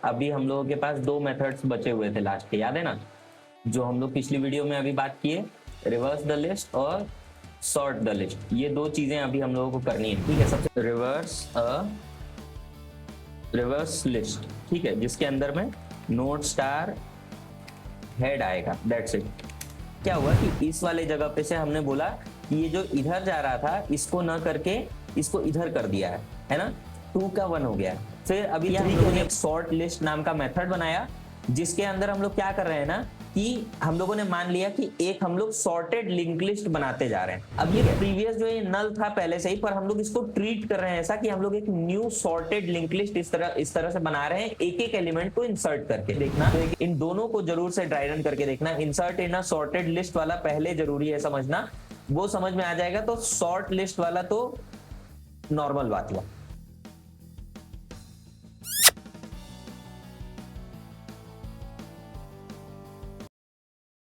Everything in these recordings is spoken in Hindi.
अभी हम लोगों के पास दो मेथड्स बचे हुए थे लास्ट के, याद है ना, जो हम लोग पिछली वीडियो में अभी बात किए, रिवर्स द लिस्ट और सॉर्ट द लिस्ट। ये दो चीजें अभी हम लोगों को करनी है, ठीक है। सबसे रिवर्स लिस्ट, ठीक है, जिसके अंदर में नोट स्टार हेड आएगा, दैट्स इट। क्या हुआ कि इस वाले जगह पे से हमने बोला कि ये जो इधर जा रहा था इसको न करके इसको इधर कर दिया है ना, 2 का 1 हो गया। फिर अभी हम लोगों ने एक सॉर्ट लिस्ट नाम का मेथड बनाया, जिसके अंदर हम लोग क्या कर रहे हैं ना कि हम लोगों ने मान लिया कि एक हम लोग सॉर्टेड लिंक लिस्ट बनाते जा रहे हैं। अब ये प्रीवियस जो ये नल था पहले से ही, पर हम लोग इसको ट्रीट कर रहे हैं ऐसा कि हम लोग एक न्यू सॉर्टेड लिंक लिस्ट इस तरह से बना रहे हैं, एक एक एलिमेंट को इंसर्ट करके देखना। तो इन दोनों को जरूर से ड्राई रन करके देखना। इंसर्ट इन अ सॉर्टेड लिस्ट वाला पहले जरूरी है समझना, वो समझ में आ जाएगा तो सॉर्ट लिस्ट वाला तो नॉर्मल बात हुआ।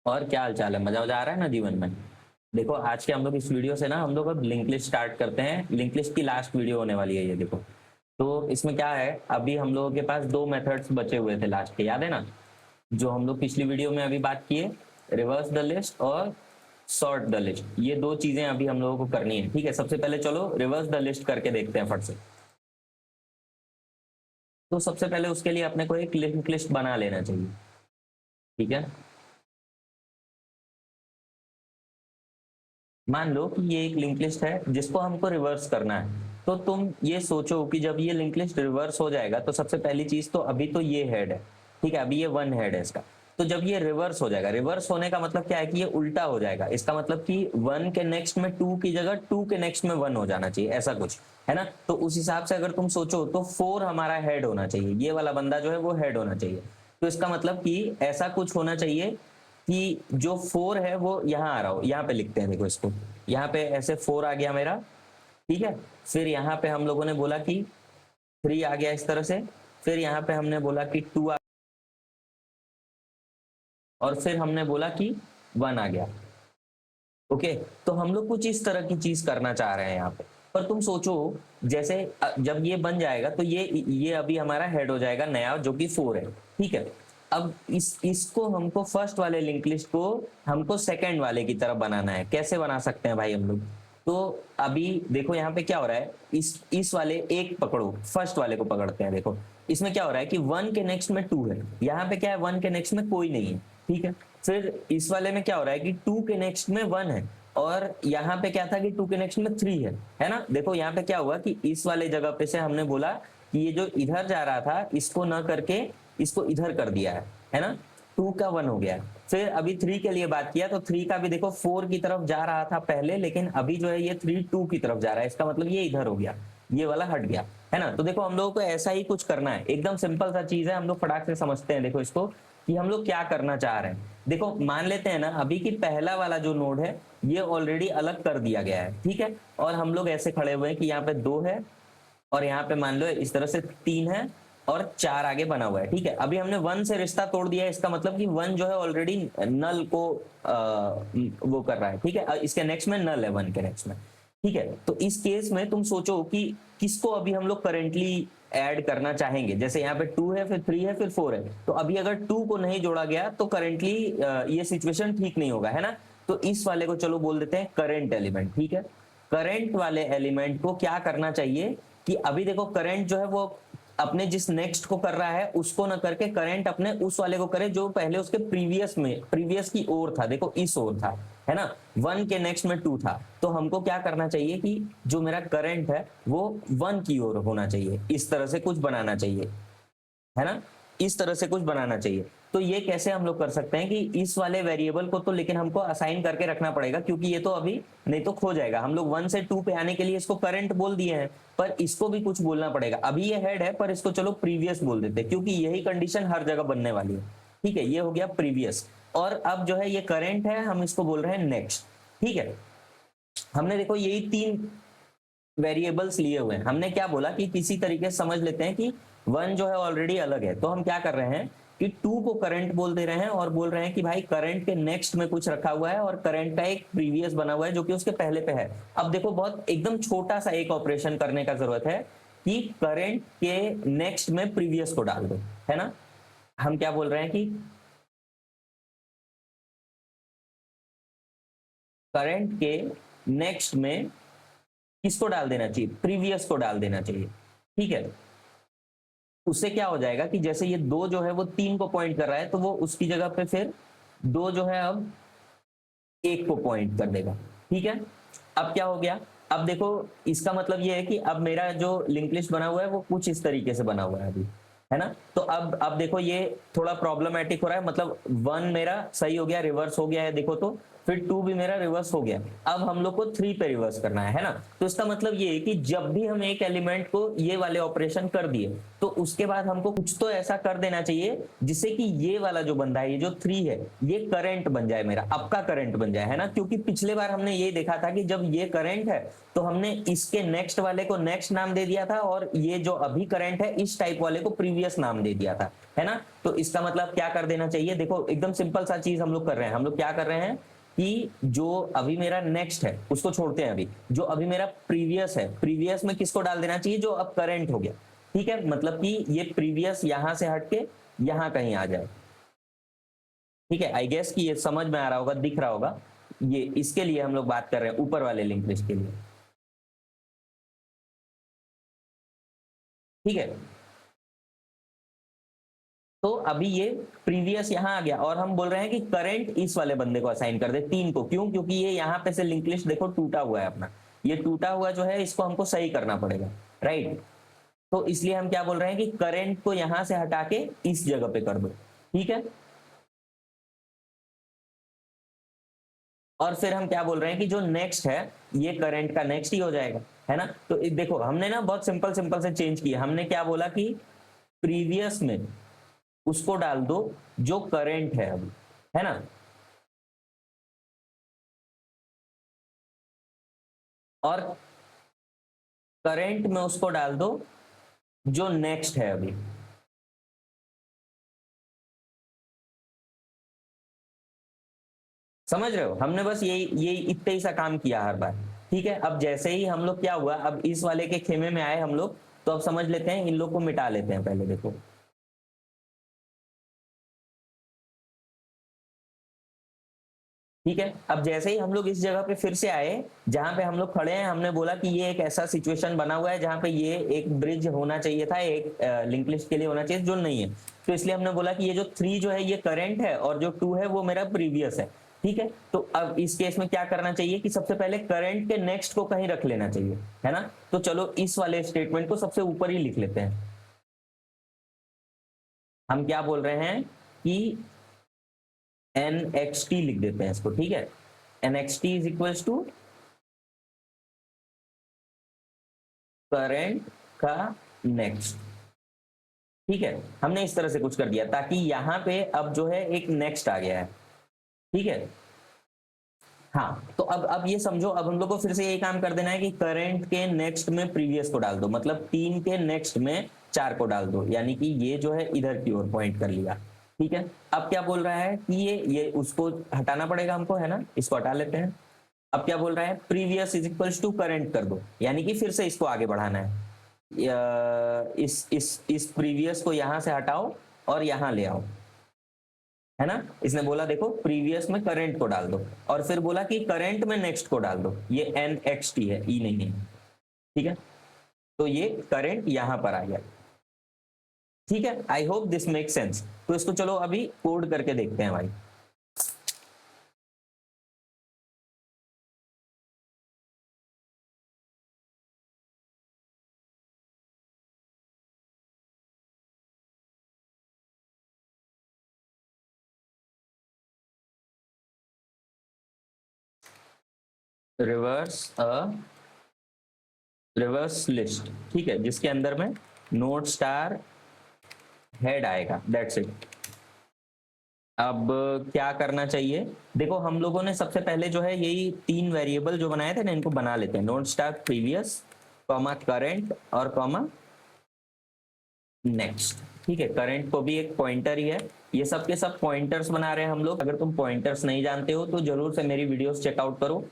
और क्या हालचाल है, मजा आ रहा है ना जीवन में। देखो आज के हम लोग इस वीडियो से ना हम लोग अब लिंक लिस्ट स्टार्ट करते हैं। लिंक लिस्ट की लास्ट वीडियो होने वाली है ये, देखो। तो इसमें क्या है, अभी हम लोगों के पास दो मेथड्स बचे हुए थे लास्ट के, याद है ना, जो हम लोग पिछली वीडियो में अभी बात किए, रिवर्स द लिस्ट और सॉर्ट द लिस्ट। ये दो चीजें अभी हम लोगों को करनी है, ठीक है। सबसे पहले चलो रिवर्स द लिस्ट करके देखते हैं फट से। तो सबसे पहले उसके लिए अपने को एक लिंक लिस्ट बना लेना चाहिए, ठीक है। मान लो कि ये एक लिंक लिस्ट है जिसको हमको रिवर्स करना है। तो तुम ये सोचो कि जब ये लिंक लिस्ट रिवर्स हो जाएगा तो सबसे पहली चीज तो अभी तो ये हेड है, ठीक है, अभी ये 1 हेड है इसका। तो जब ये रिवर्स हो जाएगा, रिवर्स होने का मतलब क्या है कि ये उल्टा हो जाएगा। इसका मतलब कि 1 के नेक्स्ट में 2 की जगह 2 के नेक्स्ट में 1 हो जाना चाहिए, ऐसा कुछ है ना। तो उस हिसाब से अगर तुम सोचो तो 4 हमारा हेड होना चाहिए, ये वाला बंदा जो है वो हेड होना चाहिए। तो इसका मतलब कि ऐसा कुछ होना चाहिए कि जो 4 है वो यहाँ आ रहा हो, यहाँ पे लिखते हैं, देखो इसको, यहाँ पे ऐसे 4 आ गया मेरा, ठीक है। फिर यहाँ पे हम लोगों ने बोला कि 3 आ गया इस तरह से, फिर यहाँ पे हमने बोला कि 2 और फिर हमने बोला कि 1 आ गया। ओके, तो हम लोग कुछ इस तरह की चीज करना चाह रहे हैं यहाँ पे। पर तुम सोचो जैसे जब ये बन जाएगा तो ये अभी हमारा हेड हो जाएगा नया, जो कि 4 है, ठीक है। अब इसको हमको फर्स्ट वाले लिंक लिस्ट को हमको सेकंड वाले की तरफ बनाना है। कैसे बना सकते हैं भाई हम लोग? तो अभी देखो यहाँ पे क्या हो रहा है, इस वाले एक पकड़ो, फर्स्ट वाले को पकड़ते हैं। देखो इसमें क्या हो रहा है कि 1 के नेक्स्ट में 2 है, यहाँ पे क्या है 1 के नेक्स्ट में कोई नहीं है, ठीक है। फिर इस वाले में क्या हो रहा है कि 2 के नेक्स्ट में 1 है, और यहाँ पे क्या था कि 2 के नेक्स्ट में 3 है ना। देखो यहाँ पे क्या हुआ कि इस वाले जगह पे से हमने बोला कि ये जो इधर जा रहा था इसको न करके इसको इधर कर दिया है ना, 2 का 1 हो गया। फिर अभी 3 के लिए बात किया तो 3 का भी देखो 4 की तरफ जा रहा था पहले, लेकिन अभी जो है ये 3 2 की तरफ जा रहा है। इसका मतलब ये इधर हो गया, ये वाला हट गया, है ना। तो देखो हम लोगों को ऐसा ही कुछ करना है, एकदम सिंपल सा चीज है, हम लोग फटाक से समझते हैं। देखो इसको कि हम लोग क्या करना चाह रहे हैं। देखो मान लेते हैं ना अभी कि पहला वाला जो नोड है ये ऑलरेडी अलग कर दिया गया है, ठीक है। और हम लोग ऐसे खड़े हुए हैं कि यहाँ पे 2 है और यहाँ पे मान लो इस तरह से 3 है और 4 आगे बना हुआ है, ठीक है। अभी हमने 1 से रिश्ता तोड़ दिया है, इसका मतलब कि 1 जो है ऑलरेडी नल को वो कर रहा है, ठीक है। इसके नेक्स्ट में नल है 1 के नेक्स्ट में, ठीक है। तो इस केस में तुम सोचो कि किसको अभी हम लोग करेंटली ऐड करना चाहेंगे। जैसे यहाँ पे 2 है, फिर 3 है, फिर 4 है, तो अभी अगर 2 को नहीं जोड़ा गया तो करेंटली ये सिचुएशन ठीक नहीं होगा, है ना। तो इस वाले को चलो बोल देते हैं करेंट एलिमेंट, ठीक है। करंट वाले एलिमेंट को क्या करना चाहिए कि अभी देखो करंट जो है वो अपने जिस नेक्स्ट को कर रहा है उसको ना करके करंट अपने उस वाले को करे जो पहले उसके प्रीवियस की ओर था। देखो इस ओर था, है ना, 1 के नेक्स्ट में 2 था। तो हमको क्या करना चाहिए कि जो मेरा करंट है वो 1 की ओर होना चाहिए, इस तरह से कुछ बनाना चाहिए, है ना, इस तरह से कुछ बनाना चाहिए। तो ये कैसे हम लोग कर सकते हैं कि इस वाले वेरिएबल को तो लेकिन हमको असाइन करके रखना पड़ेगा, क्योंकि ये तो अभी नहीं तो खो जाएगा। हम लोग 1 से 2 पे आने के लिए इसको करंट बोल दिए हैं, पर इसको भी कुछ बोलना पड़ेगा। अभी ये हेड है पर इसको चलो प्रीवियस बोल देते हैं, क्योंकि यही कंडीशन हर जगह बनने वाली है, ठीक है। ये हो गया प्रीवियस, और अब जो है ये करंट है, हम इसको बोल रहे हैं नेक्स्ट, ठीक है। हमने देखो यही 3 वेरिएबल्स लिए हुए हैं। हमने क्या बोला कि किसी तरीके से समझ लेते हैं कि 1 जो है ऑलरेडी अलग है, तो हम क्या कर रहे हैं कि 2 को करंट बोल दे रहे हैं और बोल रहे हैं कि भाई करंट के नेक्स्ट में कुछ रखा हुआ है और करंट का एक प्रीवियस बना हुआ है जो कि उसके पहले पे है। अब देखो बहुत एकदम छोटा सा एक ऑपरेशन करने का जरूरत है कि करंट के नेक्स्ट में प्रीवियस को डाल दो, है ना। हम क्या बोल रहे हैं कि करंट के नेक्स्ट में किसको डाल देना चाहिए, प्रीवियस को डाल देना चाहिए, ठीक है। उससे क्या हो जाएगा कि जैसे ये 2 जो है वो 3 को पॉइंट कर रहा है, तो वो उसकी जगह पे फिर 2 जो है अब 1 को पॉइंट कर देगा, ठीक है। अब क्या हो गया, अब देखो इसका मतलब ये है कि अब मेरा जो लिंक लिस्ट बना हुआ है वो कुछ इस तरीके से बना हुआ है अभी, है ना। तो अब देखो ये थोड़ा प्रॉब्लमेटिक हो रहा है, मतलब 1 मेरा सही हो गया, रिवर्स हो गया है, देखो तो फिर 2 भी मेरा रिवर्स हो गया। अब हम लोग को 3 पे रिवर्स करना है ना। तो इसका मतलब ये है कि जब भी हम एक एलिमेंट को ये वाले ऑपरेशन कर दिए, तो उसके बाद हमको कुछ तो ऐसा कर देना चाहिए जिससे कि ये वाला जो बंदा है, ये जो 3 है, ये करंट बन जाए, मेरा अब का करंट बन जाए, है ना। क्योंकि पिछले बार हमने ये देखा था कि जब ये करंट है तो हमने इसके नेक्स्ट वाले को नेक्स्ट नाम दे दिया था, और ये जो अभी करंट है इस टाइप वाले को प्रीवियस नाम दे दिया था, है ना। तो इसका मतलब क्या कर देना चाहिए, देखो एकदम सिंपल सा चीज हम लोग कर रहे हैं। हम लोग क्या कर रहे हैं कि जो अभी मेरा नेक्स्ट है उसको छोड़ते हैं, अभी जो अभी मेरा प्रीवियस है, प्रीवियस में किसको डाल देना चाहिए, जो अब करंट हो गया, ठीक है। मतलब कि ये प्रीवियस यहां से हटके यहां कहीं आ जाए, ठीक है। आई गेस कि ये समझ में आ रहा होगा, दिख रहा होगा। ये इसके लिए हम लोग बात कर रहे हैं, ऊपर वाले लिंक लिस्ट के लिए, ठीक है। तो अभी ये प्रीवियस यहां आ गया, और हम बोल रहे हैं कि करंट इस वाले बंदे को असाइन कर दे, 3 को। क्यों, क्योंकि ये यहाँ पे से लिंक लिस्ट देखो टूटा हुआ है अपना, ये टूटा हुआ जो है इसको हमको सही करना पड़ेगा, राइट। तो इसलिए हम क्या बोल रहे हैं कि करंट को यहां से हटा के इस जगह पे कर दो, ठीक है। और फिर हम क्या बोल रहे हैं कि जो नेक्स्ट है ये करंट का नेक्स्ट ही हो जाएगा, है ना। तो देखो हमने ना बहुत सिंपल सिंपल से चेंज किया। हमने क्या बोला कि प्रीवियस में उसको डाल दो जो करंट है अभी, है ना। और करंट में उसको डाल दो जो नेक्स्ट है अभी। समझ रहे हो, हमने बस यही इतना ही सा काम किया हर बार, ठीक है। अब जैसे ही हम लोग क्या हुआ, अब इस वाले के खेमे में आए हम लोग, तो अब समझ लेते हैं, इन लोग को मिटा लेते हैं पहले, देखो। ठीक है, अब जैसे ही हम लोग इस जगह पे फिर से आए जहां पे हम लोग खड़े हैं, हमने बोला कि ये एक ऐसा सिचुएशन बना हुआ है जहां पे ये एक ब्रिज होना चाहिए था, एक लिंक लिस्ट के लिए होना चाहिए, जो नहीं है। तो इसलिए हमने बोला कि ये जो 3 जो है ये करंट है, और जो 2 है वो मेरा प्रीवियस है, ठीक है। तो अब इस केस में क्या करना चाहिए कि सबसे पहले करंट के नेक्स्ट को कहीं रख लेना चाहिए, है ना। तो चलो इस वाले स्टेटमेंट को सबसे ऊपर ही लिख लेते हैं। हम क्या बोल रहे हैं कि nxt लिख देते हैं इसको, ठीक है। nxt is equals to current का नेक्स्ट, ठीक है। हमने इस तरह से कुछ कर दिया ताकि यहां पे अब जो है एक नेक्स्ट आ गया है, ठीक है। हाँ, तो अब ये समझो, अब हम लोग को फिर से यही काम कर देना है कि करंट के नेक्स्ट में प्रीवियस को डाल दो, मतलब 3 के नेक्स्ट में 4 को डाल दो, यानी कि ये जो है इधर की ओर पॉइंट कर लिया, ठीक है। अब क्या बोल रहा है कि ये उसको हटाना पड़ेगा हमको, है ना। इसको हटा लेते हैं। अब क्या बोल रहा है, previous is equals to current कर दो, यानी कि फिर से इसको आगे बढ़ाना है। इस प्रीवियस को यहां से हटाओ और यहां ले आओ, है ना। इसने बोला देखो प्रीवियस में करंट को डाल दो, और फिर बोला कि करंट में नेक्स्ट को डाल दो, ये nxt है, ई नहीं है, ठीक है। तो ये करंट यहां पर आ गया, ठीक है। I hope this make sense. तो इसको चलो अभी कोड करके देखते हैं भाई। रिवर्स लिस्ट, ठीक है, जिसके अंदर में नोड स्टार हेड आएगा, दैट्स इट। अब क्या करना चाहिए, देखो हम लोगों ने सबसे पहले जो है यही 3 वेरिएबल जो बनाए थे ना, इनको बना लेते हैं। Node star previous, comma current, और कॉमा नेक्स्ट, ठीक है। करंट को भी एक पॉइंटर ही है, ये सब के सब पॉइंटर्स बना रहे हैं हम लोग। अगर तुम पॉइंटर्स नहीं जानते हो तो जरूर से मेरी वीडियोस चेकआउट करो,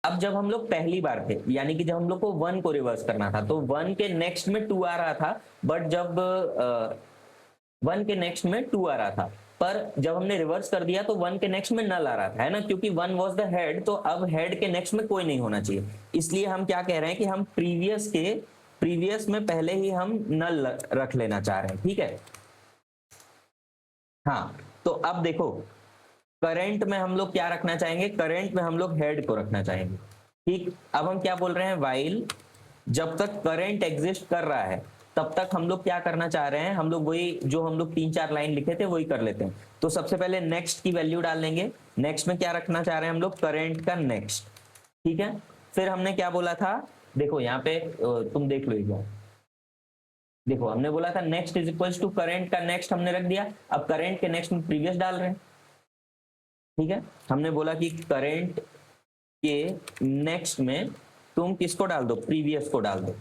अब जब हम लोग पहली बार थे, यानी कि जब हम लोग को 1 को रिवर्स करना था, तो 1 के नेक्स्ट में 2 आ रहा था, बट जब 1 के नेक्स्ट में 2 आ रहा था, पर जब हमने रिवर्स कर दिया तो 1 के नेक्स्ट में नल आ रहा था, है ना, क्योंकि 1 वॉज द हेड, तो अब हेड के नेक्स्ट में कोई नहीं होना चाहिए। इसलिए हम क्या कह रहे हैं कि हम प्रीवियस में पहले ही हम नल रख लेना चाह रहे हैं, ठीक है। हाँ, तो अब देखो, करंट में हम लोग क्या रखना चाहेंगे, करंट में हम लोग हेड को रखना चाहेंगे, ठीक। अब हम क्या बोल रहे हैं, वाइल जब तक करंट एग्जिस्ट कर रहा है तब तक हम लोग क्या करना चाह रहे हैं, हम लोग वही जो हम लोग 3-4 लाइन लिखे थे वही कर लेते हैं। तो सबसे पहले नेक्स्ट की वैल्यू डाल लेंगे। नेक्स्ट में क्या रखना चाह रहे हैं हम लोग, करंट का नेक्स्ट, ठीक है। फिर हमने क्या बोला था, देखो यहाँ पे तुम देख लो एक बार, देखो हमने बोला था next is equal to current का नेक्स्ट, हमने रख दिया। अब करंट के नेक्स्ट में प्रीवियस डाल रहे हैं, ठीक है। हमने बोला कि करंट के नेक्स्ट में तुम किसको डाल दो, प्रीवियस को डाल दो,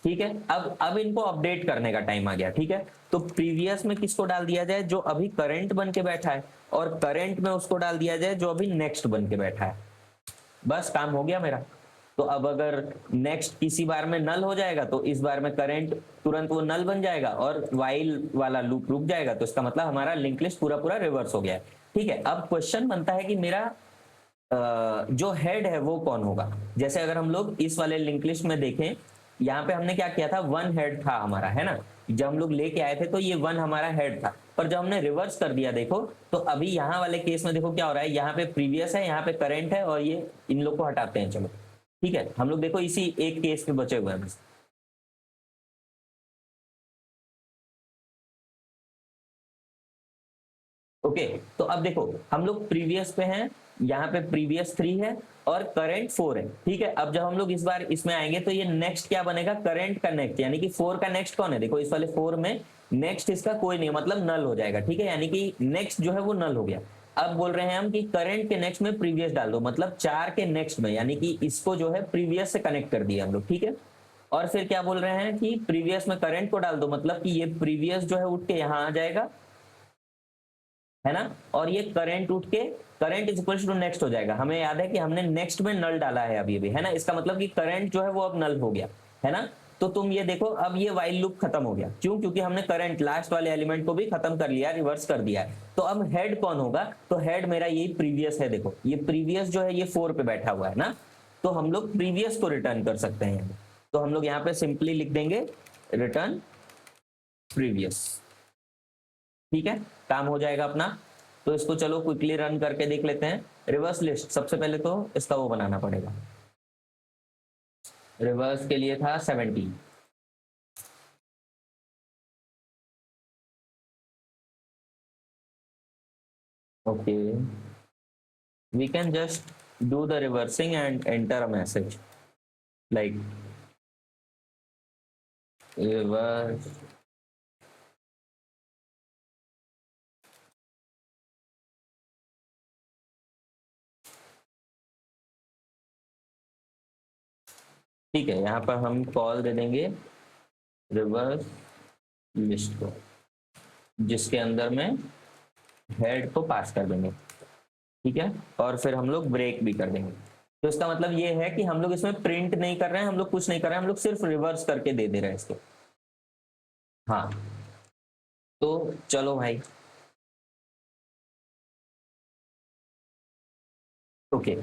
ठीक है। अब इनको अपडेट करने का टाइम आ गया, ठीक है। तो प्रीवियस में किसको डाल दिया जाए, जो अभी करंट बन के बैठा है, और करंट में उसको डाल दिया जाए जो अभी नेक्स्ट बन के बैठा है। बस काम हो गया मेरा। तो अब अगर नेक्स्ट किसी बार में नल हो जाएगा तो इस बार में करंट तुरंत वो नल बन जाएगा और वाइल वाला लूप रुक जाएगा, तो इसका मतलब हमारा लिंक लिस्ट पूरा पूरा रिवर्स हो गया है, ठीक है। अब क्वेश्चन बनता है कि मेरा जो हेड है वो कौन होगा। जैसे अगर हम लोग इस वाले लिंक लिस्ट में देखें, यहाँ पे हमने क्या किया था, 1 हेड था हमारा, है ना। जब हम लोग लेके आए थे तो ये 1 हमारा हेड था, पर जब हमने रिवर्स कर दिया देखो, तो अभी यहाँ वाले केस में देखो क्या हो रहा है, यहाँ पे प्रीवियस है, यहाँ पे करंट है, और ये इन लोग को हटाते हैं, चलो ठीक है। हम लोग देखो इसी एक केस में बचे हुए हैं बस। ओके, तो अब देखो हम लोग प्रीवियस पे हैं, यहाँ पे प्रीवियस 3 है और करंट 4 है, ठीक है। अब जब हम लोग इस बार इसमें आएंगे तो ये नेक्स्ट क्या बनेगा, करंट का नेक्स्ट, यानी कि 4 का नेक्स्ट कौन है, देखो इस वाले 4 में नेक्स्ट इसका कोई नहीं, मतलब नल हो जाएगा, ठीक है। यानी कि नेक्स्ट जो है वो नल हो गया। अब बोल रहे हैं हम कि करंट के नेक्स्ट में प्रीवियस डाल दो, मतलब 4 के नेक्स्ट में, यानी कि इसको जो है प्रीवियस से कनेक्ट कर दिया हम लोग, ठीक है। और फिर क्या बोल रहे हैं कि प्रीवियस में करंट को डाल दो, मतलब कि ये प्रीवियस जो है उठ के यहाँ आ जाएगा, है ना। और ये करंट उठ के current is equal to next हो जाएगा। हमें याद है कि हमने नेक्स्ट में नल डाला है अभी अभी, है ना। इसका मतलब कि करंट जो है वो अब नल हो गया, है ना। तो तुम ये देखो, अब ये वाइल लूप खत्म हो गया, क्यों, क्योंकि हमने करंट लास्ट वाले एलिमेंट को भी खत्म कर लिया, रिवर्स कर दिया है। तो अब हेड कौन होगा, तो हेड मेरा यही प्रीवियस है, देखो ये प्रीवियस जो है ये 4 पे बैठा हुआ है ना, तो हम लोग प्रीवियस को रिटर्न कर सकते हैं। तो हम लोग यहाँ पे सिंपली लिख देंगे रिटर्न प्रीवियस, ठीक है, काम हो जाएगा अपना। तो इसको चलो क्विकली रन करके देख लेते हैं। रिवर्स लिस्ट सबसे पहले तो इसका वो बनाना पड़ेगा, रिवर्स के लिए था 70। Okay, we can just do the reversing and enter a message like reverse ठीक है। यहाँ पर हम कॉल दे देंगे रिवर्स लिस्ट को, जिसके अंदर में हेड को पास कर देंगे, ठीक है। और फिर हम लोग ब्रेक भी कर देंगे। तो इसका मतलब ये है कि हम लोग इसमें प्रिंट नहीं कर रहे हैं, हम लोग कुछ नहीं कर रहे हैं, हम लोग सिर्फ रिवर्स करके दे दे रहे हैं इसको। हाँ, तो चलो भाई, ओके।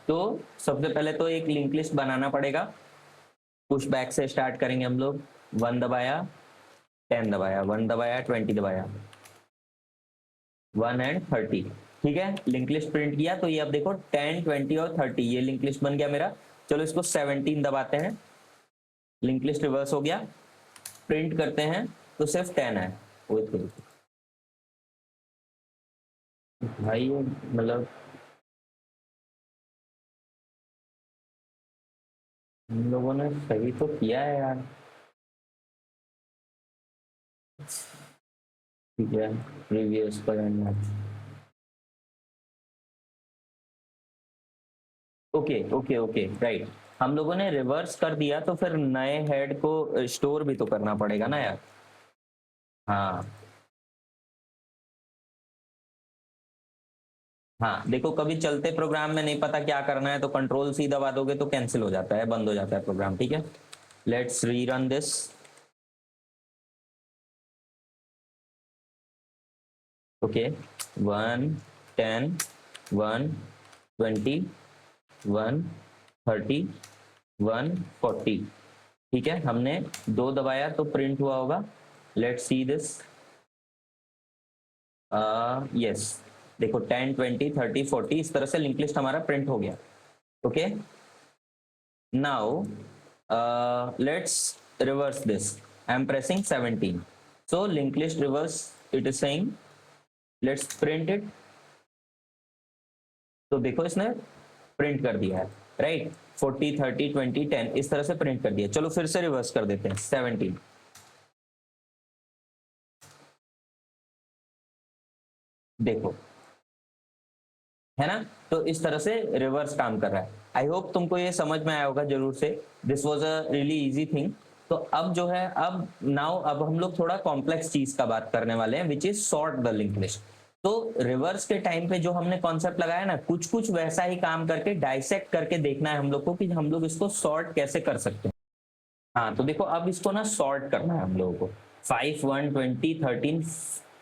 तो सबसे पहले तो एक लिंक लिस्ट बनाना पड़ेगा। पुश बैक से स्टार्ट करेंगे हम लोग। 1 दबाया, 10 दबाया, 1 दबाया, 20 दबाया, 1 एंड 30, ठीक है। लिंक लिस्ट प्रिंट किया तो ये अब देखो 10, 20 और 30 ये लिंक लिस्ट बन गया मेरा। चलो इसको 17 दबाते हैं, लिंक लिस्ट रिवर्स हो गया। प्रिंट करते हैं तो सिर्फ 10 है। भाई मतलब हम लोगों ने सही तो किया है यार, ठीक है। प्रीवियस पर ओके ओके ओके राइट। हम लोगों ने रिवर्स कर दिया तो फिर नए हेड को स्टोर भी तो करना पड़ेगा ना यार। हाँ हाँ देखो, कभी चलते प्रोग्राम में नहीं पता क्या करना है तो कंट्रोल सी दबा दोगे तो कैंसिल हो जाता है, बंद हो जाता है प्रोग्राम। ठीक है, लेट्स रीरन दिस। ओके, 1 10 1 20 1 30 1 40। ठीक है, हमने 2 दबाया तो प्रिंट हुआ होगा। Let's see this. यस, देखो 10 20 30 40 इस तरह से लिंक लिस्ट हमारा प्रिंट हो गया। Okay, now let's reverse this. I'm pressing 17, so linked list reverse, it is saying let's print it। तो देखो इसने प्रिंट कर दिया है, राइट। 40 30 20 10 इस तरह से प्रिंट कर दिया। चलो फिर से रिवर्स कर देते हैं 17। देखो, है ना, तो इस तरह से रिवर्स काम कर रहा है। आई होप तुमको ये समझ में आया होगा जरूर से। This was a really easy thing. तो अब जो है, अब नाउ अब हम लोग थोड़ा कॉम्प्लेक्स चीज का बात करने वाले हैं, which is sort the link list. तो रिवर्स के टाइम पे जो हमने कॉन्सेप्ट लगाया ना, कुछ कुछ वैसा ही काम करके डाइसेक्ट करके देखना है हम लोग को कि हम लोग इसको सॉर्ट कैसे कर सकते हैं। हाँ तो देखो, अब इसको ना सॉर्ट करना है हम लोगों को। 5 1 20 13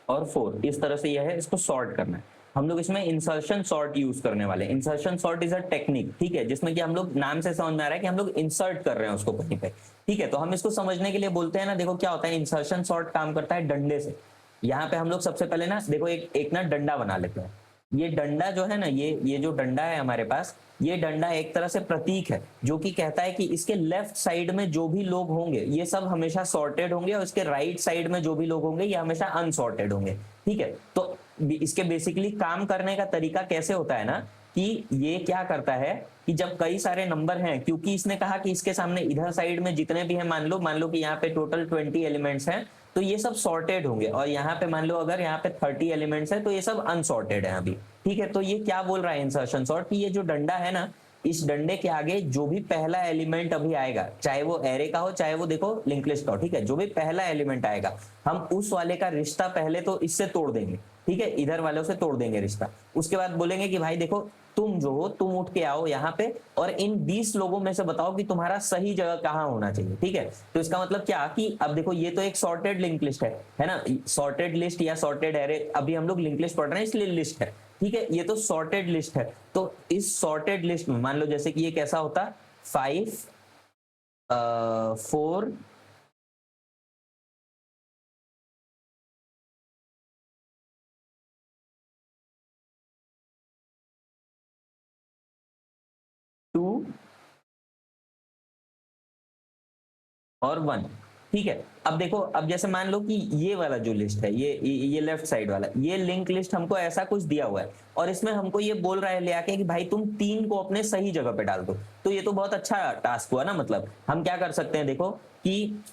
और 4 इस तरह से यह है, इसको सॉर्ट करना है। हम लोग इसमें इंसर्शन सॉर्ट यूज करने वाले हैं। Insertion sort is a technique, ठीक है, जिसमें कि हम लोग नाम से समझ में आ रहा है कि हम लोग इंसर्ट कर रहे हैं उसको कहीं पे। ठीक है, तो हम इसको समझने के लिए बोलते हैं ना, देखो क्या होता है, इंसर्शन सॉर्ट काम करता है डंडे से। यहाँ पे हम लोग सबसे पहले ना देखो एक ना डंडा बना लेते हैं। ये डंडा जो है ना, ये जो डंडा है हमारे पास, ये डंडा एक तरह से प्रतीक है जो कि कहता है कि इसके लेफ्ट साइड में जो भी लोग होंगे ये सब हमेशा सॉर्टेड होंगे, और इसके राइट साइड में जो भी लोग होंगे ये हमेशा अनसॉर्टेड होंगे। ठीक है, तो इसके बेसिकली काम करने का तरीका कैसे होता है ना, कि ये क्या करता है कि जब कई सारे नंबर हैं, क्योंकि इसने कहा कि इसके सामने इधर साइड में जितने भी हैं, मान लो कि यहाँ पे टोटल 20 एलिमेंट्स हैं, तो ये सब सॉर्टेड होंगे। और यहाँ पे मान लो अगर यहाँ पे 30 एलिमेंट्स है तो ये सब अनसॉर्टेड है अभी। ठीक है, तो ये क्या बोल रहा है इंसर्शन सॉर्ट, कि ये जो डंडा है ना, इस डंडे के आगे जो भी पहला एलिमेंट अभी आएगा, चाहे वो एरे का हो चाहे वो देखो लिंक लिस्ट का हो, ठीक है, जो भी पहला एलिमेंट आएगा हम उस वाले का रिश्ता पहले तो इससे तोड़ देंगे। ठीक है, इधर वालों से तोड़ देंगे रिश्ता। उसके बाद बोलेंगे कि भाई देखो, तुम जो हो तुम उठ के आओ यहाँ पे और इन 20 लोगों में से बताओ कि तुम्हारा सही जगह कहाँ होना चाहिए। ठीक है, तो इसका मतलब क्या कि अब देखो ये तो एक सॉर्टेड लिंक लिस्ट है ना, सॉर्टेड लिस्ट या सॉर्टेड एरे, अभी हम लोग लिंक लिस्ट पढ़ रहे हैं इसलिए लिस्ट है। ठीक है, ये तो सॉर्टेड लिस्ट है। तो इस सॉर्टेड लिस्ट में मान लो जैसे कि ये कैसा होता, 5 4 2 और 1। ठीक है, अब देखो, अब जैसे मान लो कि ये वाला जो लिस्ट है, ये लेफ्ट साइड वाला, ये लिंक लिस्ट हमको ऐसा कुछ दिया हुआ है, और इसमें हमको ये बोल रहा है ले आके कि भाई तुम 3 को अपने सही जगह पे डाल दो। तो ये तो बहुत अच्छा टास्क हुआ ना। मतलब हम क्या कर सकते हैं, देखो कि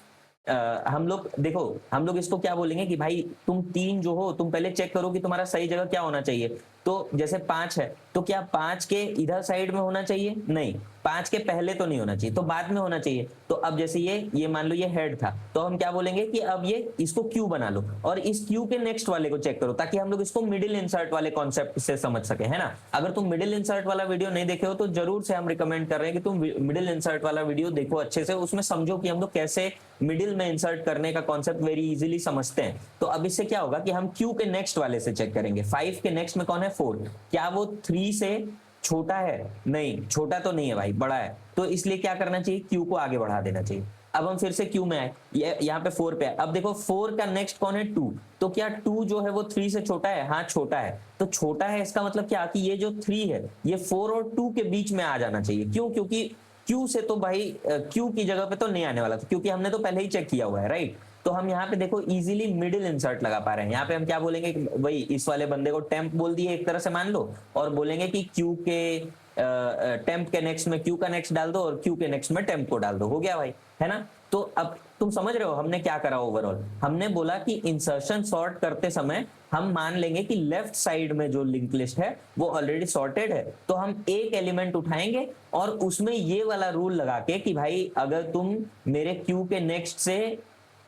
हम लोग देखो, हम लोग इसको क्या बोलेंगे कि भाई तुम 3 जो हो तुम पहले चेक करो कि तुम्हारा सही जगह क्या होना चाहिए। तो जैसे 5 है तो क्या 5 के इधर साइड में होना चाहिए? नहीं, 5 के पहले तो नहीं होना चाहिए, तो बाद में होना चाहिए। तो अब जैसे ये मान लो ये हेड था, तो हम क्या बोलेंगे कि अब ये इसको क्यू बना लो और इस क्यू के नेक्स्ट वाले को चेक करो, ताकि हम लोग इसको मिडिल इंसर्ट वाले कॉन्सेप्ट से समझ सके, है ना। अगर तुम मिडिल इंसर्ट वाला वीडियो नहीं देखे हो तो जरूर से हम रिकमेंड कर रहे हैं कि तुम मिडिल इंसर्ट वाला वीडियो देखो अच्छे से, उसमें समझो कि हम लोग कैसे मिडिल में इंसर्ट करने का कॉन्सेप्ट वेरी इजीली समझते हैं। तो अब इससे क्या होगा कि हम क्यू के नेक्स्ट वाले से चेक करेंगे। 5 के नेक्स्ट में कौन है? 4। क्या वो 3 से छोटा है? नहीं, छोटा तो नहीं है भाई, बड़ा है। तो इसलिए क्या करना चाहिए, क्यू को आगे बढ़ा देना चाहिए। अब हम फिर से क्यू में आए, यहाँ पे 4 पे आए। अब देखो 4 का नेक्स्ट कौन है? 2। तो क्या 2 जो है वो 3 से छोटा है? हाँ छोटा है। तो छोटा है इसका मतलब क्या कि ये जो 3 है ये 4 और 2 के बीच में आ जाना चाहिए। क्यों? क्योंकि क्यू से तो भाई क्यू की जगह पे तो नहीं आने वाला था, क्योंकि हमने तो पहले ही चेक किया हुआ है, राइट। तो हम यहाँ पे देखो इजीली मिडिल इंसर्ट लगा पा रहे हैं। यहाँ पे हम क्या बोलेंगे कि भाई इस वाले बंदे को टेम्प बोल दिए एक तरह से मान लो, और बोलेंगे कि क्यू के टेम्प के नेक्स्ट में क्यू का नेक्स्ट डाल दो और क्यू के नेक्स्ट में टेम्प को डाल दो, हो गया भाई, है ना। तो अब तुम समझ रहे हो हमने क्या करा ओवरऑल। हमने बोला कि इंसर्शन सॉर्ट करते समय हम मान लेंगे कि लेफ्ट साइड में जो लिंक लिस्ट है वो ऑलरेडी सॉर्टेड है, तो हम एक एलिमेंट उठाएंगे और उसमें ये वाला रूल लगा के कि भाई अगर तुम मेरे क्यू के नेक्स्ट से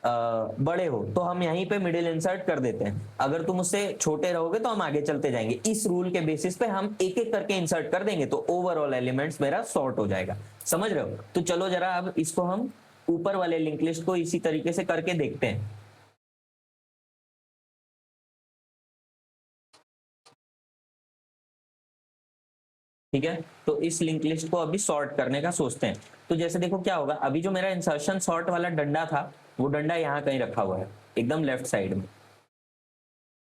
बड़े हो तो हम यहीं पे मिडिल इंसर्ट कर देते हैं, अगर तुम उससे छोटे रहोगे तो हम आगे चलते जाएंगे। इस रूल के बेसिस पे हम एक एक करके इंसर्ट कर देंगे तो ओवरऑल एलिमेंट्स मेरा सॉर्ट हो जाएगा। समझ रहे हो? तो चलो जरा अब इसको हम ऊपर वाले लिंक लिस्ट को इसी तरीके से करके देखते हैं। ठीक है, तो इस लिंक लिस्ट को अभी सॉर्ट करने का सोचते हैं। तो जैसे देखो क्या होगा, अभी जो मेरा इंसर्शन सॉर्ट वाला डंडा था वो डंडा यहाँ कहीं रखा हुआ है एकदम लेफ्ट साइड में।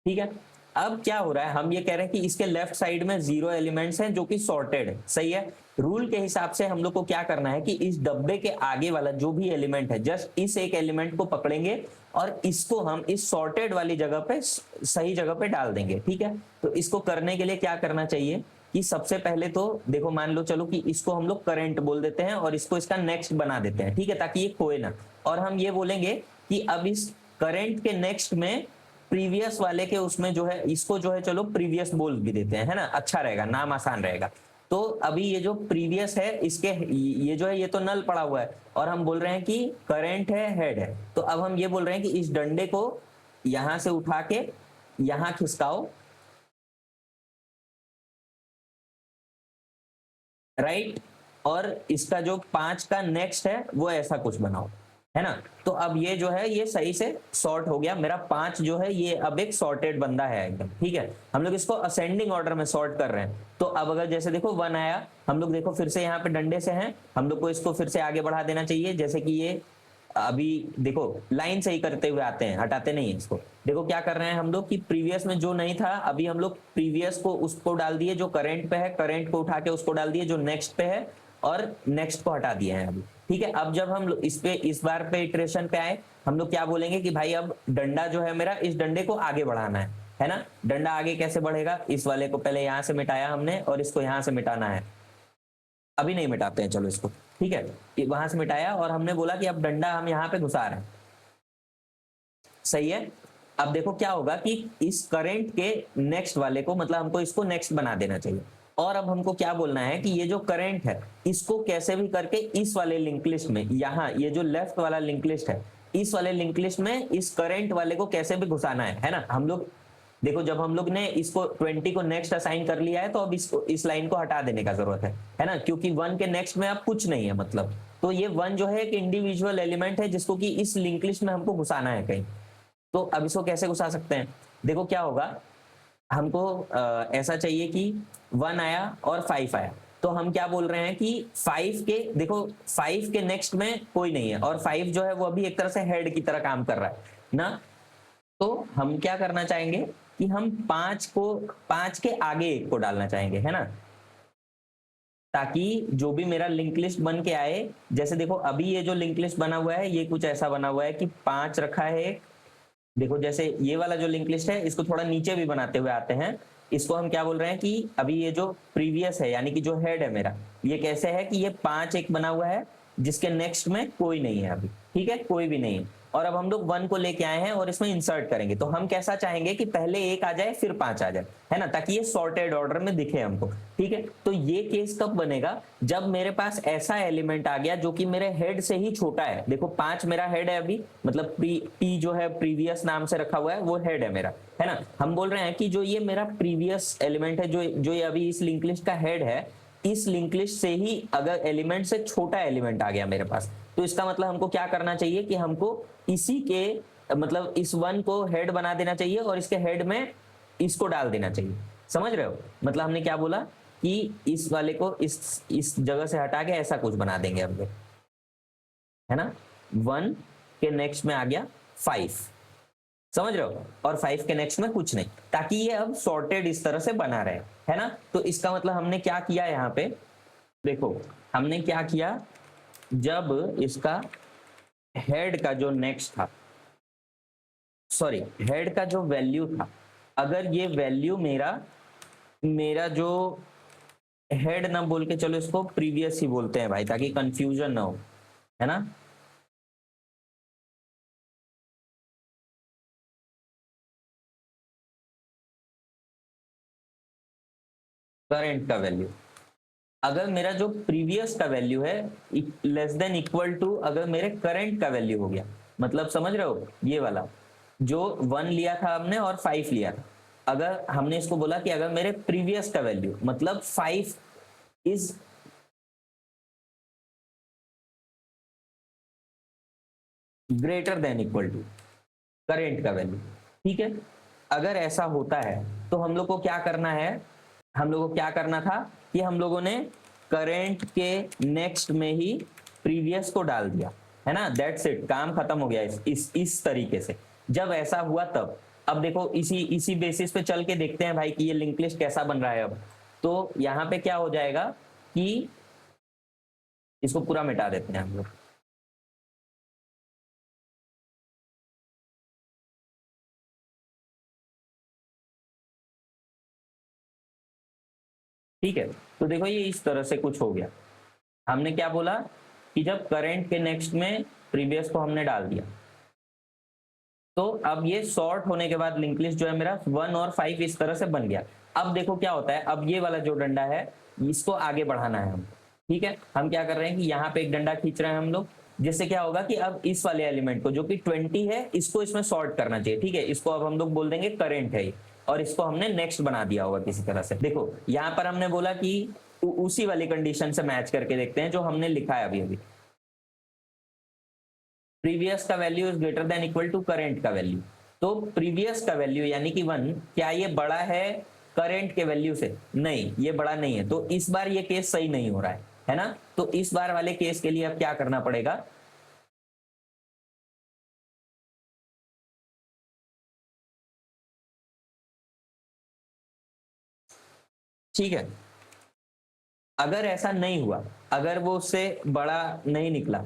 ठीक है, अब क्या हो रहा है, हम ये कह रहे हैं कि इसके लेफ्ट साइड में 0 एलिमेंट्स हैं जो कि सॉर्टेड है। सही है, रूल के हिसाब से हम लोग को क्या करना है कि इस डब्बे के आगे वाला जो भी एलिमेंट है जस्ट इस एक एलिमेंट को पकड़ेंगे और इसको हम इस सॉर्टेड वाली जगह पे सही जगह पे डाल देंगे। ठीक है, तो इसको करने के लिए क्या करना चाहिए कि सबसे पहले तो देखो मान लो चलो कि इसको हम लोग करंट बोल देते हैं और इसको इसका नेक्स्ट बना देते हैं। ठीक है, ताकि ये खोए ना। और हम ये बोलेंगे कि अब इस करंट के नेक्स्ट में प्रीवियस वाले के उसमें जो है इसको जो है चलो प्रीवियस बोल भी देते हैं, है ना, अच्छा रहेगा, नाम आसान रहेगा। तो अभी ये जो प्रीवियस है इसके ये जो है ये तो नल पड़ा हुआ है और हम बोल रहे हैं कि करंट है हेड है। तो अब हम ये बोल रहे हैं कि इस डंडे को यहां से उठा के यहां खिसकाओ, राइट, और इसका जो 5 का नेक्स्ट है वो ऐसा कुछ बनाओ, है ना। तो अब ये जो है ये सही से सॉर्ट हो गया, मेरा 5 जो है ये अब एक सॉर्टेड बंदा है एकदम। ठीक है, हम लोग इसको असेंडिंग ऑर्डर में सॉर्ट कर रहे हैं। तो अब अगर जैसे देखो 1 आया, हम लोग देखो फिर से यहाँ पे डंडे से हैं, हम लोग को इसको फिर से आगे बढ़ा देना चाहिए। जैसे कि ये अभी देखो लाइन सही करते हुए आते हैं, हटाते नहीं है इसको। देखो क्या कर रहे हैं हम लोग कि प्रीवियस में जो नहीं था अभी हम लोग प्रीवियस को उसको डाल दिए जो करंट पे है, करंट को उठा के उसको डाल दिए जो नेक्स्ट पे है और नेक्स्ट को हटा दिए हैं अभी। ठीक है, अब जब हम इस पे इस बार पे इटरेशन पे आए, हम लोग क्या बोलेंगे कि भाई अब डंडा जो है मेरा इस डंडे को आगे बढ़ाना है ना। डंडा आगे कैसे बढ़ेगा, इस वाले को पहले यहां से मिटाया हमने और इसको यहां से मिटाना है। अभी नहीं मिटाते हैं चलो इसको। ठीक है, वहां से मिटाया और हमने बोला कि अब डंडा हम यहाँ पे घुसा रहे हैं। सही है, अब देखो क्या होगा कि इस करंट के नेक्स्ट वाले को मतलब हमको इसको नेक्स्ट बना देना चाहिए। और अब हमको क्या बोलना है कि ये जो करंट है इसको कैसे भी करके इस वाले लिंक लिस्ट में, यहाँ ये जो लेफ्ट वाला लिंक लिस्ट है इस वाले लिंक लिस्ट में इस करंट वाले को कैसे भी घुसाना है ना। हम लोग देखो जब हम लोग ने इसको 20 को नेक्स्ट असाइन कर लिया है तो अब इसको इस लाइन को हटा देने का जरूरत है ना, क्योंकि 1 के नेक्स्ट में अब कुछ नहीं है मतलब। तो ये 1 जो है एक इंडिविजुअल एलिमेंट है जिसको कि इस लिंक लिस्ट में हमको घुसाना है कहीं। तो अब इसको कैसे घुसा सकते हैं, देखो क्या होगा, हमको ऐसा चाहिए कि 1 आया और 5 आया, तो हम क्या बोल रहे हैं कि 5 के देखो 5 के नेक्स्ट में कोई नहीं है और 5 जो है वो अभी एक तरह से हेड की तरह काम कर रहा है ना। तो हम क्या करना चाहेंगे कि हम 5 के आगे एक को डालना चाहेंगे, है ना, ताकि जो भी मेरा लिंक लिस्ट बन के आए। जैसे देखो अभी ये जो लिंक लिस्ट बना हुआ है ये कुछ ऐसा बना हुआ है कि 5 रखा है एक। देखो जैसे ये वाला जो लिंक लिस्ट है इसको थोड़ा नीचे भी बनाते हुए आते हैं। इसको हम क्या बोल रहे हैं कि अभी ये जो प्रीवियस है यानी कि जो हेड है मेरा, ये कैसे है कि ये 5 एक बना हुआ है जिसके नेक्स्ट में कोई नहीं है अभी। ठीक है, कोई भी नहीं है और अब हम लोग 1 को लेके आए हैं और इसमें इंसर्ट करेंगे। तो हम कैसा चाहेंगे कि पहले 1 आ जाए फिर 5 आ जाए, है ना, ताकि ये सॉर्टेड ऑर्डर में दिखे हमको। ठीक है, तो ये केस कब बनेगा, जब मेरे पास ऐसा एलिमेंट आ गया जो कि मेरे हेड से ही छोटा है। देखो 5 मेरा हेड है अभी, मतलब पी जो है प्रीवियस नाम से रखा हुआ है वो हेड है मेरा, है ना। हम बोल रहे हैं कि जो ये मेरा प्रीवियस एलिमेंट है जो ये अभी इस लिंक लिस्ट का हेड है, इस लिंक लिस्ट से ही अगर एलिमेंट से छोटा एलिमेंट आ गया मेरे पास, तो इसका मतलब हमको क्या करना चाहिए कि हमको इसी के मतलब इस 1 को हेड बना देना चाहिए और इसके हेड में इसको डाल देना चाहिए। समझ रहे हो, मतलब हमने क्या बोला कि इस वाले को इस जगह से हटा के ऐसा कुछ बना देंगे हम लोग, है ना। 1 के नेक्स्ट में आ गया 5, समझ रहे हो, और 5 के नेक्स्ट में कुछ नहीं, ताकि ये अब सॉर्टेड इस तरह से बना रहे, है ना। तो इसका मतलब हमने क्या किया यहाँ पे, देखो हमने क्या किया, जब इसका हेड का जो नेक्स्ट था, सॉरी हेड का जो वैल्यू था, अगर ये वैल्यू मेरा मेरा जो हेड ना बोल के चलो इसको प्रीवियस ही बोलते हैं भाई ताकि कंफ्यूजन ना हो, है ना। करंट का वैल्यू, अगर मेरा जो प्रीवियस का वैल्यू है लेस देन इक्वल टू अगर मेरे करंट का वैल्यू हो गया, मतलब समझ रहे हो, ये वाला जो 1 लिया था हमने और 5 लिया था, अगर हमने इसको बोला कि अगर मेरे प्रीवियस का वैल्यू मतलब 5 is greater than equal to current का वैल्यू, ठीक है, अगर ऐसा होता है तो हम लोग को क्या करना है, हम लोगों को क्या करना था कि हम लोगों ने करेंट के नेक्स्ट में ही प्रीवियस को डाल दिया, है ना, दैट्स इट, काम खत्म हो गया इस तरीके से। जब ऐसा हुआ तब, अब देखो इसी इसी बेसिस पे चल के देखते हैं भाई कि ये लिंक लिस्ट कैसा बन रहा है। अब तो यहाँ पे क्या हो जाएगा कि इसको पूरा मिटा देते हैं हम लोग, ठीक है। तो देखो ये इस तरह से कुछ हो गया, हमने क्या बोला कि जब करंट के नेक्स्ट में प्रीवियस को हमने डाल दिया, तो अब ये सॉर्ट होने के बाद लिंक लिस्ट जो है मेरा 1 और 5 इस तरह से बन गया। अब देखो क्या होता है, अब ये वाला जो डंडा है इसको आगे बढ़ाना है हम, ठीक है। हम क्या कर रहे हैं कि यहाँ पे एक डंडा खींच रहे हैं हम लोग, जिससे क्या होगा कि अब इस वाले एलिमेंट को जो कि 20 है इसको इसमें सॉर्ट करना चाहिए, ठीक है। इसको अब हम लोग बोल देंगे करेंट है, और इसको हमने नेक्स्ट बना दिया होगा किसी तरह से। देखो यहाँ पर हमने बोला कि उसी वाली कंडीशन से मैच करके देखते हैं जो हमने लिखा है अभी अभी, प्रीवियस का value is greater than equal to current का वैल्यू। तो प्रीवियस का वैल्यू यानी कि 1, क्या ये बड़ा है करेंट के वैल्यू से? नहीं, ये बड़ा नहीं है, तो इस बार ये केस सही नहीं हो रहा है ना। तो इस बार वाले केस के लिए अब क्या करना पड़ेगा, ठीक है। अगर ऐसा नहीं हुआ, अगर वो उससे बड़ा नहीं निकला,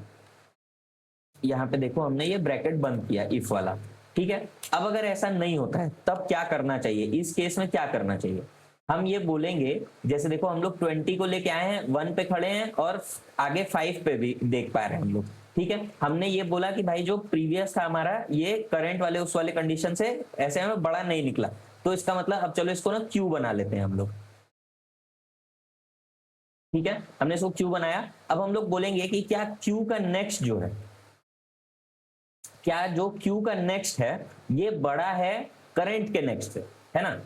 यहाँ पे देखो हमने ये ब्रैकेट बंद किया इफ वाला, ठीक है। अब अगर ऐसा नहीं होता है तब क्या करना चाहिए, इस केस में क्या करना चाहिए, हम ये बोलेंगे, जैसे देखो हम लोग 20 को लेके आए हैं, 1 पे खड़े हैं और आगे 5 पे भी देख पा रहे हैं हम लोग, ठीक है। हमने ये बोला कि भाई जो प्रीवियस था हमारा ये करंट वाले उस वाले कंडीशन से ऐसे हमें बड़ा नहीं निकला, तो इसका मतलब अब चलो इसको ना क्यू बना लेते हैं हम लोग, ठीक है। हमने इसको क्यू बनाया। अब हम लोग बोलेंगे कि क्या क्यू का नेक्स्ट जो है, क्या जो क्यू का नेक्स्ट है ये बड़ा है करंट के नेक्स्ट से, है ना।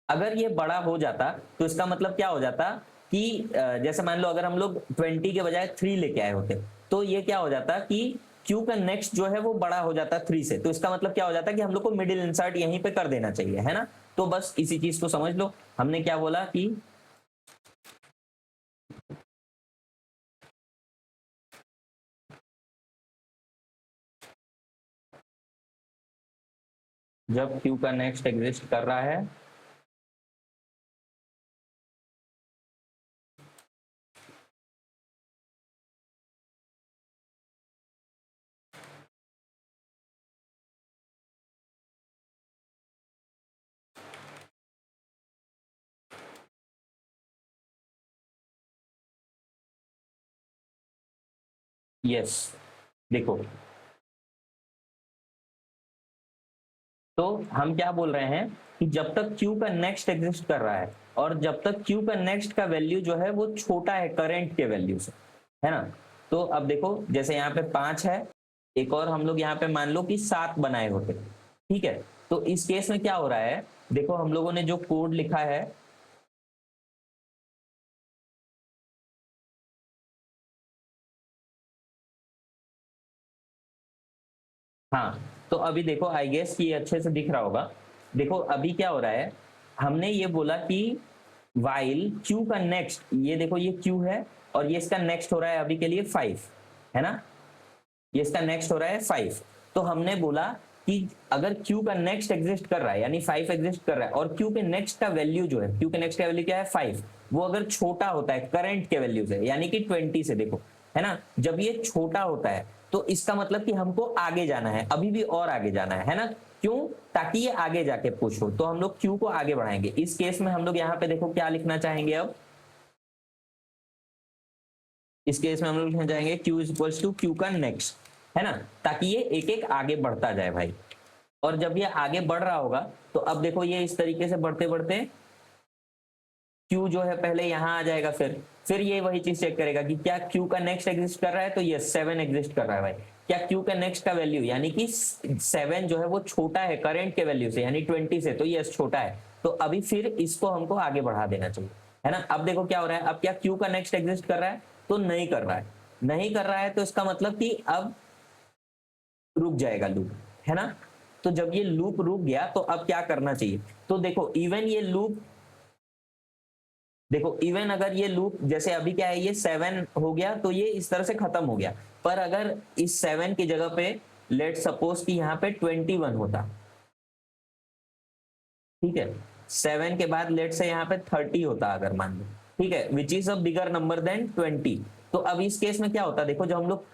अगर ये बड़ा हो जाता तो इसका मतलब क्या हो जाता कि जैसे मान लो अगर हम लोग 20 के बजाय 3 लेके आए होते, तो ये क्या हो जाता कि क्यू का नेक्स्ट जो है वो बड़ा हो जाता 3 से, तो इसका मतलब क्या हो जाता कि हम लोग को मिडिल इंसर्ट यहीं पे कर देना चाहिए, है ना। तो बस इसी चीज को समझ लो, हमने क्या बोला कि जब क्यू का नेक्स्ट एग्जिस्ट कर रहा है, यस, देखो तो हम क्या बोल रहे हैं कि जब तक क्यू का नेक्स्ट एग्जिस्ट कर रहा है और जब तक क्यू का नेक्स्ट का वैल्यू जो है वो छोटा है करंट के वैल्यू से, है ना। तो अब देखो जैसे यहाँ पे 5 है, एक और हम लोग यहाँ पे मान लो कि 7 बनाए होते, ठीक है। तो इस केस में क्या हो रहा है, देखो हम लोगों ने जो कोड लिखा है, हाँ, तो अभी देखो आई गेस ये अच्छे से दिख रहा होगा। देखो अभी क्या हो रहा है, हमने ये बोला कि वाइल क्यू का नेक्स्ट, ये देखो ये क्यू है और ये इसका नेक्स्ट हो रहा है अभी के लिए 5, है ना, ये इसका नेक्स्ट हो रहा है 5। तो हमने बोला कि अगर क्यू का नेक्स्ट एग्जिस्ट कर रहा है यानी 5 एग्जिस्ट कर रहा है और क्यू के नेक्स्ट का वैल्यू जो है, क्यू के नेक्स्ट का वैल्यू क्या है 5, वो अगर छोटा होता है करंट के वैल्यू से यानी कि 20 से, देखो है ना, जब ये छोटा होता है तो इसका मतलब कि हमको आगे जाना है, अभी भी और आगे जाना है ना। क्यों? ताकि ये आगे जाके पुश हो, तो हम लोग क्यू को आगे बढ़ाएंगे। इस केस में हम लोग यहाँ पे देखो क्या लिखना चाहेंगे, अब इस केस में हम लोग लिखना चाहेंगे Q is equals to Q का नेक्स्ट, है ना, ताकि ये एक एक आगे बढ़ता जाए भाई। और जब ये आगे बढ़ रहा होगा तो अब देखो ये इस तरीके से बढ़ते बढ़ते Q जो है पहले यहाँ आ जाएगा, फिर ये वही चीज चेक करेगा कि क्या Q का नेक्स्ट एग्जिस्ट कर रहा है, तो ये 7 एग्जिस्ट कर रहा है भाई। क्या क्यू का नेक्स्ट का वैल्यू यानी कि 7 जो है वो छोटा है करंट के वैल्यू से यानी 20 से, तो यस छोटा है, तो अभी फिर इसको हमको आगे बढ़ा देना चाहिए, है ना। अब देखो क्या हो रहा है, अब क्या क्यू का नेक्स्ट एग्जिस्ट कर रहा है, तो नहीं कर रहा है, नहीं कर रहा है, तो इसका मतलब कि अब रुक जाएगा लूप, है ना। तो जब ये लूप रुक गया तो अब क्या करना चाहिए, तो देखो इवन ये लूप, देखो इवन अगर ये लूप जैसे अभी क्या है ये 7 हो गया तो ये इस तरह से खत्म हो गया, पर अगर इस 7 की जगह पे लेट सपोज कि यहाँ पे 21 होता, ठीक है, 7 के बाद लेट से यहाँ पे 30 होता अगर मान लो, ठीक है, which is a bigger number than 20, तो अब इस केस में क्या होता, देखो जब हम लोग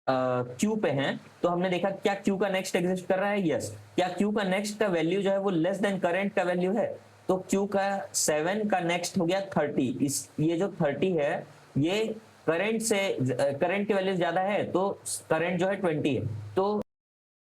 क्यू पे हैं तो हमने देखा क्या क्यू का नेक्स्ट एग्जिस्ट कर रहा है, यस, क्या क्यू का नेक्स्ट का वैल्यू जो है वो लेस देन करंट का वैल्यू है, तो क्यू का 7 का नेक्स्ट हो गया 30, इस ये जो 30 है ये करंट से करंट की वैल्यू ज्यादा है, तो करंट जो है 20 है, तो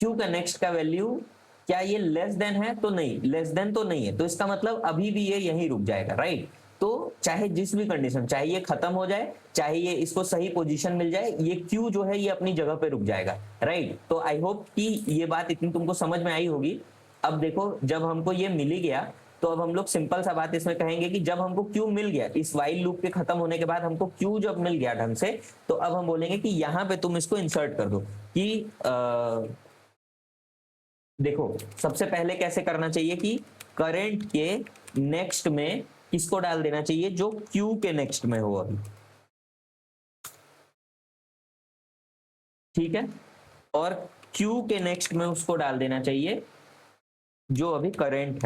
क्यू का नेक्स्ट का वैल्यू क्या ये लेस देन है, तो नहीं, लेस देन तो नहीं है, तो इसका मतलब अभी भी ये यहीं रुक जाएगा, राइट। तो चाहे जिस भी कंडीशन, चाहे ये खत्म हो जाए, चाहे ये इसको सही पोजीशन मिल जाए, ये क्यू जो है ये अपनी जगह पे रुक जाएगा, राइट। तो आई होप कि ये बात इतनी तुमको समझ में आई होगी। अब देखो जब हमको ये मिल ही गया तो अब हम लोग सिंपल सा बात इसमें कहेंगे कि जब हमको क्यू मिल गया, इस वाइल लूप के खत्म होने के बाद हमको क्यू जब मिल गया ढंग से, तो अब हम बोलेंगे कि यहाँ पे तुम इसको इंसर्ट कर दो कि देखो सबसे पहले कैसे करना चाहिए कि करंट के नेक्स्ट में किसको डाल देना चाहिए, जो क्यू के नेक्स्ट में हो अभी, ठीक है, और क्यू के नेक्स्ट में उसको डाल देना चाहिए जो अभी करंट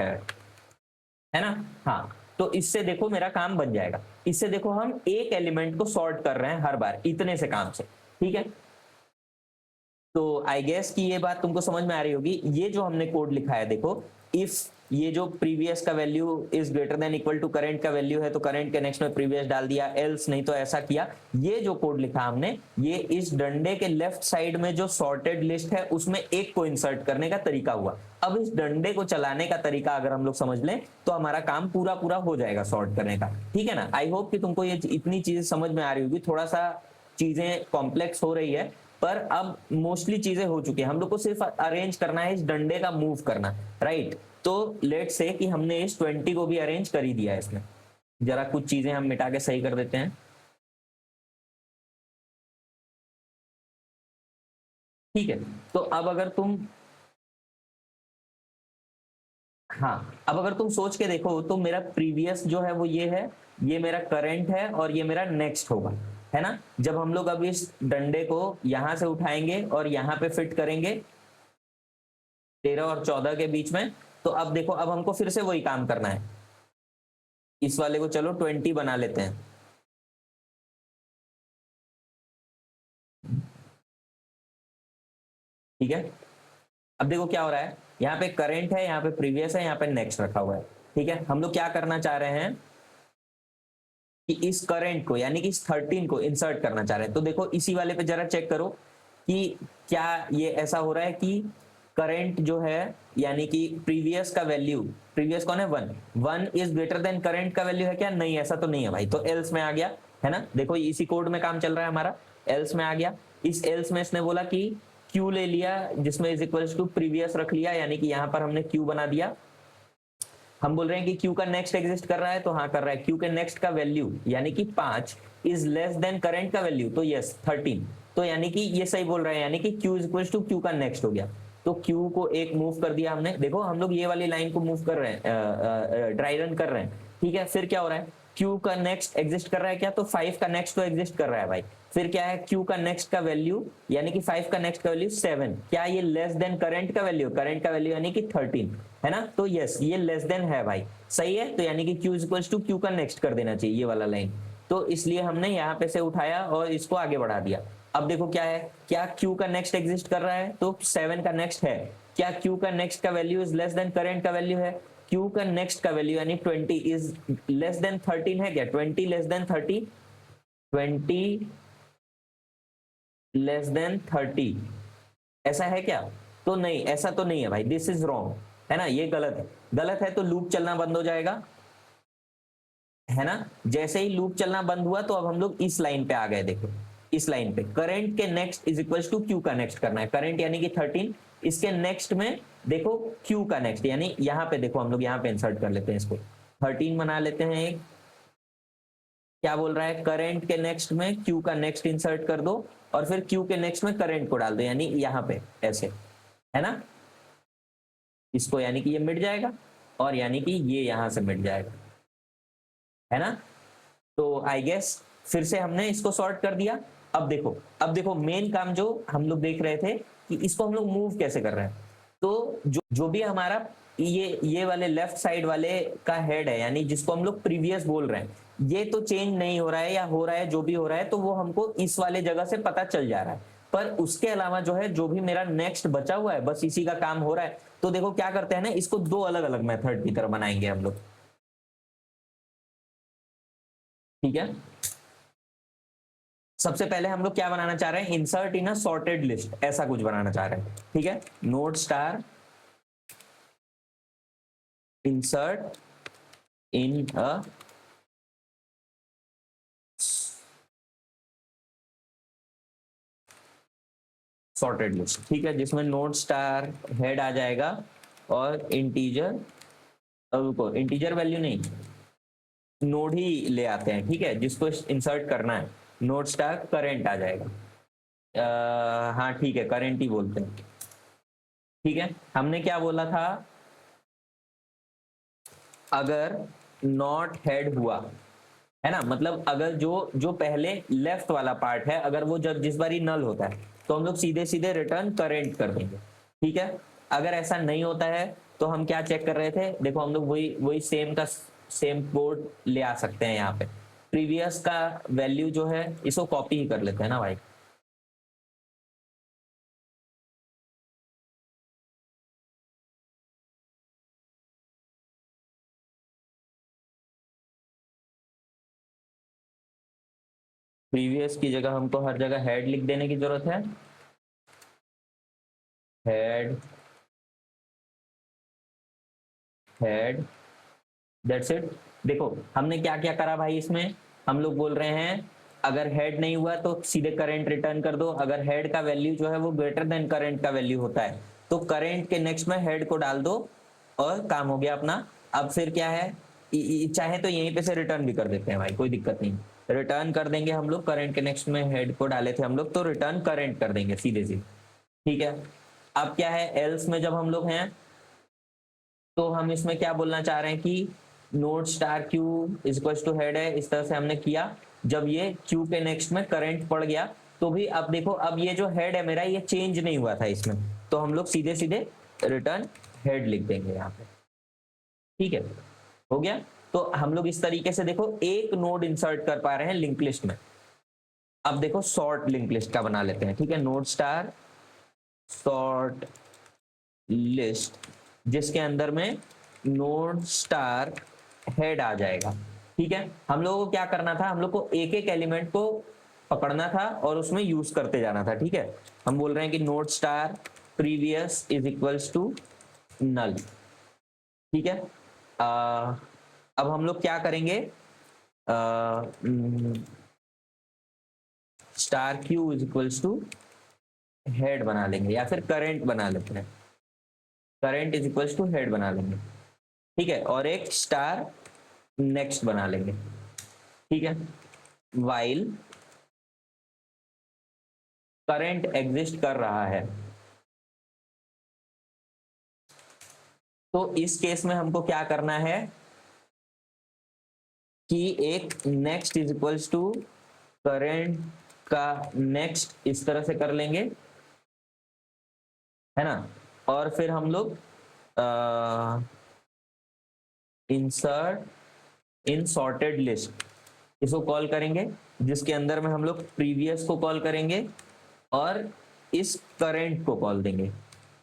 है ना। हाँ, तो इससे देखो मेरा काम बन जाएगा, इससे देखो हम एक एलिमेंट को सॉर्ट कर रहे हैं हर बार इतने से काम से, ठीक है। तो आई गेस कि ये बात तुमको समझ में आ रही होगी। ये जो हमने कोड लिखा है देखो, इफ ये जो प्रीवियस का value is greater than equal to current का वैल्यू है तो करंट के नेक्स्ट में प्रीवियस डाल दिया, एल्स नहीं तो ऐसा किया। ये जो कोड लिखा हमने, ये इस डंडे के लेफ्ट साइड में जो सॉर्टेड लिस्ट है उसमें एक को इंसर्ट करने का तरीका हुआ। अब इस डंडे को चलाने का तरीका अगर हम लोग समझ लें तो हमारा काम पूरा पूरा हो जाएगा सॉर्ट करने का, ठीक है ना। आई होप कि तुमको ये इतनी चीजें समझ में आ रही होगी। थोड़ा सा चीजें कॉम्प्लेक्स हो रही है पर अब मोस्टली चीजें हो चुकी है, हम लोग को सिर्फ अरेंज करना है इस डंडे का मूव करना, राइट। तो लेट से कि हमने इस 20 को भी अरेंज कर ही दिया है इसमें, जरा कुछ चीजें हम मिटा के सही कर देते हैं, ठीक है। तो अब अगर तुम, हाँ, अब अगर तुम सोच के देखो तो मेरा प्रीवियस जो है वो ये है, ये मेरा करंट है और ये मेरा नेक्स्ट होगा, है ना। जब हम लोग अब इस डंडे को यहां से उठाएंगे और यहाँ पे फिट करेंगे 13 और 14 के बीच में, तो अब देखो अब हमको फिर से वही काम करना है, इस वाले को चलो 20 बना लेते हैं, ठीक है। अब देखो क्या हो रहा है, यहाँ पे करंट है, यहाँ पे प्रीवियस है, यहाँ पे नेक्स्ट रखा हुआ है, ठीक है। हम लोग क्या करना चाह रहे हैं कि इस करंट को यानी कि इस 13 को इंसर्ट करना चाह रहे हैं। तो देखो इसी वाले पे जरा चेक करो कि क्या ये ऐसा हो रहा है कि करंट जो है यानी कि प्रीवियस का वैल्यू, प्रीवियस कौन है 1 इज ग्रेटर देन करंट का वैल्यू है क्या, नहीं, ऐसा तो नहीं है भाई, तो एल्स में आ गया, है ना। देखो इसी कोड में काम चल रहा है हमारा, एल्स में आ गया। इस एल्स में इसने बोला कि क्यू ले लिया जिसमें इज इक्वल्स टू प्रीवियस रख लिया, यानी कि यहाँ पर हमने क्यू बना दिया। हम बोल रहे हैं कि क्यू का नेक्स्ट एग्जिस्ट कर रहा है, तो हाँ कर रहा है। क्यू के नेक्स्ट का वैल्यू यानी कि 5 इज लेस देन करंट का वैल्यू, तो यस 13, तो यानी कि ये सही बोल रहे हैं, यानी कि Q is equals to Q का नेक्स्ट हो गया। तो क्यू को एक मूव कर दिया हमने, देखो हम लोग ये वाली लाइन को मूव कर रहे हैं, ड्राई रन कर रहे हैं, ठीक है। फिर क्या हो रहा है, क्यू का नेक्स्ट एग्जिस्ट कर रहा है क्या, तो 5 का नेक्स्ट तो एग्जिस्ट कर रहा है भाई। फिर क्या है, क्यू का नेक्स्ट का वैल्यू यानी कि 5 का नेक्स्ट का वैल्यू 7, क्या ये लेस देन करंट का वैल्यू, करंट का वैल्यू यानी कि 13, है ना। तो यस ये लेस देन है भाई, सही है। तो यानी कि Q is equals to Q का नेक्स्ट कर देना चाहिए ये वाला लाइन, तो इसलिए हमने यहाँ पे से उठाया और इसको आगे बढ़ा दिया। अब देखो क्या है, क्या क्यू का नेक्स्ट एग्जिस्ट कर रहा है, तो 7 का नेक्स्ट है। क्या क्यू का नेक्स्ट का value is less than current का वैल्यू है, क्यू का नेक्स्ट का वैल्यू यानी 20 इज लेस देन 13 है क्या, 20 लेस देन 30, 20 लेस देन 30 ऐसा है क्या, तो नहीं, ऐसा तो नहीं है भाई, दिस इज रॉन्ग, है ना, ये गलत है। गलत है तो लूप चलना बंद हो जाएगा, है ना। जैसे ही लूप चलना बंद हुआ तो अब हम लोग इस लाइन पे आ गए, देखो इस लाइन पे करंट के next is equal to Q का नेक्स्ट करना है। करंट यानी कि 13, इसके नेक्स्ट में देखो क्यू का नेक्स्ट, यानी यहाँ पे देखो हम लोग यहाँ पे इंसर्ट कर लेते हैं इसको, 13 बना लेते हैं। एक क्या बोल रहा है, करंट के नेक्स्ट में क्यू का नेक्स्ट इंसर्ट कर दो और फिर क्यू के नेक्स्ट में करंट को डाल दो, यानी यहाँ पे ऐसे, है ना। इसको यानी कि ये मिट जाएगा और यानी कि ये यहां से मिट जाएगा, है ना। तो आई गेस फिर से हमने इसको सॉर्ट कर दिया। अब देखो मेन काम जो हम लोग देख रहे थे कि इसको हम लोग मूव कैसे कर रहे हैं। तो जो भी हमारा ये वाले लेफ्ट साइड वाले का हेड है, यानी जिसको हम लोग प्रीवियस बोल रहे हैं, ये तो चेंज नहीं हो रहा है या हो रहा है, जो भी हो रहा है तो वो हमको इस वाले जगह से पता चल जा रहा है। पर उसके अलावा जो है, जो भी मेरा नेक्स्ट बचा हुआ है, बस इसी का काम हो रहा है। तो देखो क्या करते हैं ना, इसको दो अलग अलग मेथड की तरह बनाएंगे हम लोग, ठीक है। सबसे पहले हम लोग क्या बनाना चाह रहे हैं, इंसर्ट इन अ सॉर्टेड लिस्ट, ऐसा कुछ बनाना चाह रहे हैं, ठीक है। नोड स्टार इंसर्ट इन अ सॉर्टेड लिस्ट, ठीक है, जिसमें नोड स्टार हेड आ जाएगा और इंटीजर, रुको इंटीजर वैल्यू नहीं, नोड ही ले आते हैं, ठीक है, जिसको इंसर्ट करना है। नोड स्टार करंट आ जाएगा, हाँ ठीक है, करंट ही बोलते हैं, ठीक है। हमने क्या बोला था, अगर नॉट हेड हुआ, है ना, मतलब अगर जो पहले लेफ्ट वाला पार्ट है, अगर वो जब जिस बार ही नल होता है तो हम लोग सीधे सीधे रिटर्न करंट कर देंगे, ठीक है। अगर ऐसा नहीं होता है तो हम क्या चेक कर रहे थे, देखो हम लोग वही सेम कोड ले आ सकते हैं। यहाँ पे प्रीवियस का वैल्यू जो है, इसको कॉपी ही कर लेते हैं ना भाई। प्रीवियस की जगह हमको हर जगह हेड लिख देने की जरूरत है, हेड हेड, दैट्स इट। देखो हमने क्या क्या करा भाई, इसमें हम लोग बोल रहे हैं अगर हेड नहीं हुआ तो सीधे करंट रिटर्न कर दो, अगर हेड का वैल्यू जो है वो ग्रेटर देन करंट का वैल्यू होता है तो करंट के नेक्स्ट में हेड को डाल दो और काम हो गया अपना। अब फिर क्या है, चाहे तो यहीं पे से रिटर्न भी कर देते हैं भाई, कोई दिक्कत नहीं, रिटर्न कर देंगे हम लोग। करंट के नेक्स्ट में हेड को डाले थे हम लोग, तो रिटर्न करंट कर देंगे सीधे सीधे, ठीक है। अब क्या है, एल्स में जब हम लोग हैं तो हम इसमें क्या बोलना चाह रहे हैं कि node star Q is equal to head है, इस तरह से हमने किया। जब ये क्यू के नेक्स्ट में करंट पड़ गया तो भी अब देखो, अब ये जो हेड है मेरा, ये चेंज नहीं हुआ था इसमें, तो हम लोग सीधे सीधे रिटर्न हेड लिख देंगे यहाँ पे, ठीक है, हो गया। तो हम लोग इस तरीके से देखो एक नोड इंसर्ट कर पा रहे हैं लिंक लिस्ट में। अब देखो सॉर्ट लिंक लिस्ट का बना लेते हैं, ठीक है, नोड स्टार सॉर्ट लिस्ट, जिसके अंदर में नोड स्टार हेड आ जाएगा, ठीक है। हम लोगों को क्या करना था, हम लोग को एक एक एलिमेंट को पकड़ना था और उसमें यूज करते जाना था, ठीक है। हम बोल रहे हैं कि node star previous is equals to null, ठीक है। अब हम लोग क्या करेंगे, star Q is equals to head बना लेंगे या फिर करंट बना लेते हैं, current is equals to head बना लेंगे, ठीक है, और एक स्टार नेक्स्ट बना लेंगे, ठीक है। वाइल करंट एग्जिस्ट कर रहा है, तो इस केस में हमको क्या करना है कि एक next is equals to current का नेक्स्ट इस तरह से कर लेंगे, है ना। और फिर हम लोग इंसर्ट इन सॉर्टेड लिस्ट इसको कॉल करेंगे, जिसके अंदर में हम लोग प्रीवियस को कॉल करेंगे और इस करंट को कॉल देंगे,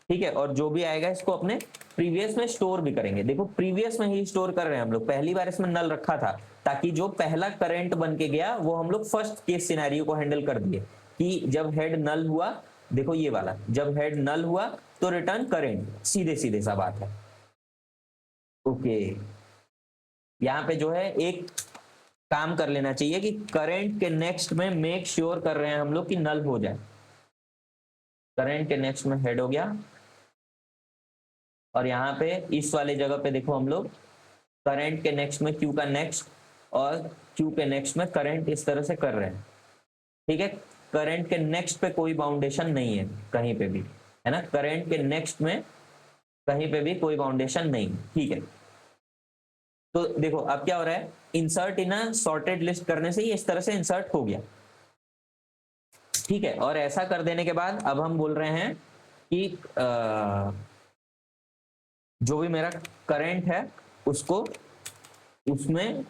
ठीक है। और जो भी आएगा इसको अपने प्रीवियस में स्टोर भी करेंगे। देखो प्रीवियस में ही स्टोर कर रहे हैं हम लोग, पहली बार इसमें नल रखा था ताकि जो पहला करंट बन के गया वो हम लोग फर्स्ट केस सिनेरियो को हैंडल कर दिए कि जब हेड नल हुआ, देखो ये वाला, जब हेड नल हुआ तो रिटर्न करंट, सीधे सीधे सा बात है, ओके। यहाँ पे जो है एक काम कर लेना चाहिए कि करंट के नेक्स्ट में मेक श्योर कर रहे हैं हम लोग कि नल हो जाए। करंट के नेक्स्ट में हेड हो गया, और यहाँ पे इस वाले जगह पे देखो हम लोग करंट के नेक्स्ट में क्यू का नेक्स्ट और क्यू के नेक्स्ट में करंट इस तरह से कर रहे हैं। ठीक है, करंट के नेक्स्ट पे कोई बाउंडेशन नहीं है कहीं पे भी, है ना, करंट के नेक्स्ट में कहीं पे भी कोई बाउंडेशन नहीं। ठीक है, तो देखो अब क्या हो रहा है, इंसर्ट इन अ सॉर्टेड लिस्ट करने से ये इस तरह से इंसर्ट हो गया। ठीक है, और ऐसा कर देने के बाद अब हम बोल रहे हैं कि जो भी मेरा करंट है उसको उसमें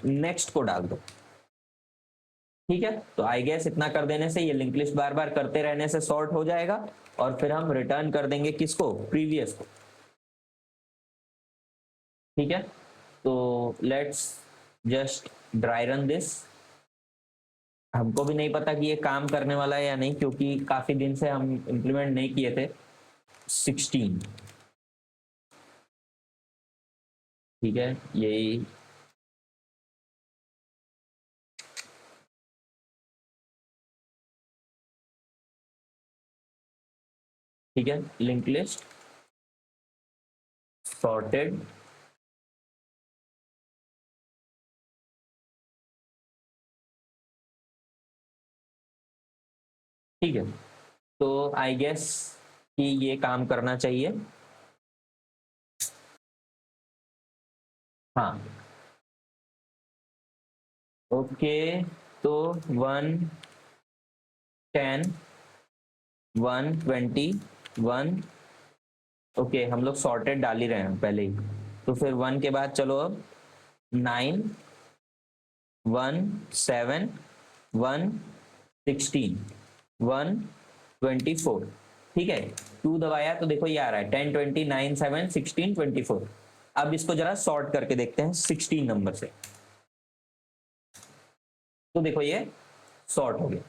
नेक्स्ट को डाल दो। ठीक है, तो आई गेस इतना कर देने से ये लिंक लिस्ट बार बार करते रहने से सॉर्ट हो जाएगा, और फिर हम रिटर्न कर देंगे किसको, प्रीवियस को। ठीक है, तो let's just dry run this. हमको भी नहीं पता कि ये काम करने वाला है या नहीं, क्योंकि काफी दिन से हम इंप्लीमेंट नहीं किए थे 16। ठीक है, यही ठीक है, लिंक लिस्ट सॉर्टेड ठीक है, तो आई गेस कि ये काम करना चाहिए। हाँ ओके, तो 110 121 ओके, हम लोग सॉर्टेड डाल ही रहे हैं पहले ही, तो फिर 1 के बाद चलो अब 9 1 7 1 16 1 24। ठीक है, 2 दबाया तो देखो ये आ रहा है 10 20 9 7 16 24। अब इसको जरा सॉर्ट करके देखते हैं 16 नंबर से, तो देखो ये सॉर्ट हो गया,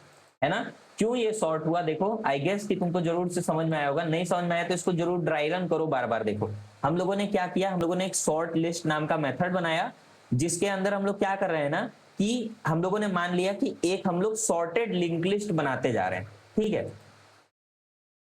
है ना। क्यों ये सॉर्ट हुआ देखो, आई गेस कि तुमको जरूर से समझ में आया होगा, नहीं समझ में आया तो इसको जरूर ड्राई रन करो बार बार। देखो हम लोगों ने क्या किया, हम लोगों ने एक सॉर्ट लिस्ट नाम का मेथड बनाया, जिसके अंदर हम लोग क्या कर रहे हैं ना, कि हम लोगों ने मान लिया कि एक हम लोग सॉर्टेड लिंक लिस्ट बनाते जा रहे हैं। ठीक है,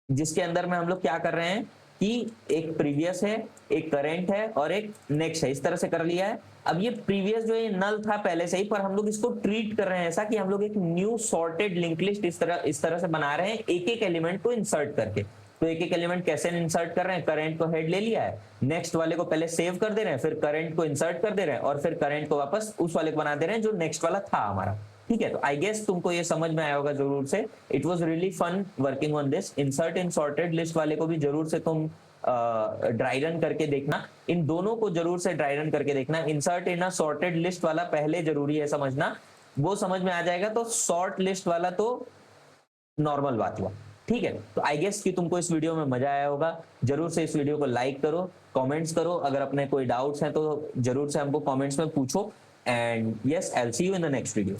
जिसके अंदर में हम लोग क्या कर रहे हैं कि एक प्रीवियस है, एक करंट है और एक नेक्स्ट है, इस तरह से कर लिया है। अब ये प्रीवियस जो है नल था पहले से ही, पर हम लोग इसको ट्रीट कर रहे हैं ऐसा कि हम लोग एक न्यू सॉर्टेड लिंक लिस्ट इस तरह से बना रहे हैं, एक एक एलिमेंट को इंसर्ट करके। तो एक एक एलिमेंट कैसे इंसर्ट कर रहे हैं, करंट को हेड ले लिया है, नेक्स्ट वाले को पहले सेव कर दे रहे हैं, फिर करंट को इंसर्ट कर दे रहे हैं, और फिर करंट को वापस उस वाले को बना दे रहे हैं जो नेक्स्ट वाला था हमारा। ठीक है, तो आई गेस तुमको ये समझ में आया होगा जरूर से। It was really fun working on this. Insert in sorted list वाले को भी जरूर से तुम ड्राई रन करके देखना, इन दोनों को जरूर से ड्राई रन करके देखना। इंसर्ट इन अ सॉर्टेड लिस्ट वाला पहले जरूरी है समझना, वो समझ में आ जाएगा तो सॉर्ट लिस्ट वाला तो नॉर्मल बात हुआ। ठीक है, तो आई गेस कि तुमको इस वीडियो में मजा आया होगा। जरूर से इस वीडियो को लाइक करो, कमेंट्स करो, अगर अपने कोई डाउट्स हैं तो जरूर से हमको कमेंट्स में पूछो। And yes, I will see you in the next video.